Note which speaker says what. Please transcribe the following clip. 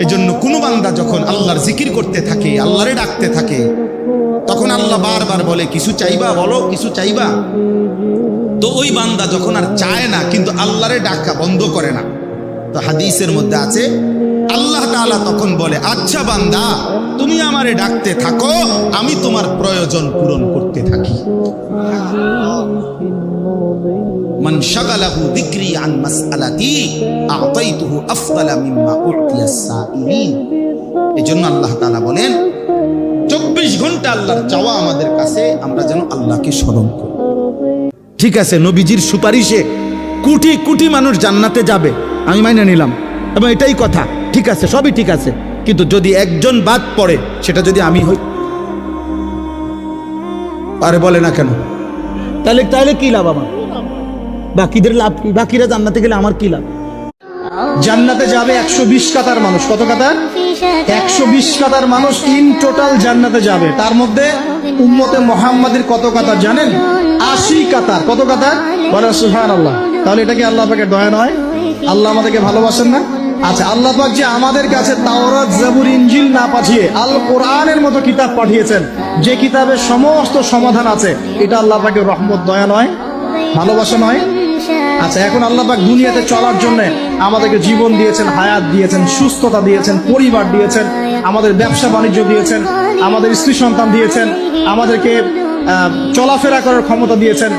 Speaker 1: এজন্য কোন বান্দা যখন আল্লাহর জিকির করতে থাকে, আল্লাহরে ডাকতে থাকে, তখন আল্লাহ বারবার বলে কিছু চাইবা, বলো কিছু চাইবা। তো ওই বান্দা যখন আর চায় না কিন্তু আল্লাহরে ডাকা বন্ধ করে না, তো হাদিসের মধ্যে আছে আল্লাহ তাআলা তখন বলে আচ্ছা বান্দা তুমি আমারে ডাকতে থাকো, আমি তোমার প্রয়োজন পূরণ করতে থাকি। মান শাগালাহু যিকরি আন মাসআলাতি আ'তাইতুহু আফদালা মিম্মা উ'তিয়াস সাইলিন। এজন্য আল্লাহ তাআলা বলেন 24 ঘন্টা আল্লাহর চাওয়া আমাদের কাছে, আমরা যেন আল্লাহকে স্মরণ করি। ঠিক আছে, নবীজির সুপারিশে কোটি কোটি মানুষ জান্নাতে যাবে, আমি মাইনে নিলাম, এবং এটাই কথা, ঠিক আছে, সবই ঠিক আছে। কিন্তু যদি একজন বাদ পড়ে, সেটা যদি আমি হই, আরে বলে না কেন, তাহলে তাহলে কি লাভ আমার? বাকিদের লাভ কি? বাকিরা জান্নাতে গেলে আমার কি লাভ? জান্নাতে যাবে 120 কাতার মানুষ। কত কাতার? 120 কাতার মানুষ ইন টোটাল জান্নাতে যাবে। তার মধ্যে উম্মতে মুহাম্মাদের কত কাতার জানেন? 80 কাতার। কত কাতার? বলেন সুবহানাল্লাহ। তাহলে এটা কি আল্লাহ পাকের দয়া নয়? আল্লাহ আমাদেরকে ভালোবাসেন না? আচ্ছা, আল্লাহ পাক যে আমাদের কাছে তাওরাত, জাবুর, ইনজিল না পাঠিয়ে আল কোরআনের মতো কিতাব পাঠিয়েছেন, যে কিতাবের সমস্ত সমাধান আছে, এটা আল্লাহ পাকের রহমত, দয়া নয়, ভালোবাসা নয়? আচ্ছা, এখন আল্লাহ পাক দুনিয়াতে চলার জন্য আমাদেরকে জীবন দিয়েছেন, হায়াত দিয়েছেন, সুস্থতা দিয়েছেন, পরিবার দিয়েছেন, আমাদের ব্যবসা বাণিজ্য দিয়েছেন, আমাদের স্ত্রী সন্তান দিয়েছেন, আমাদেরকে চলাফেরা করার ক্ষমতা দিয়েছেন।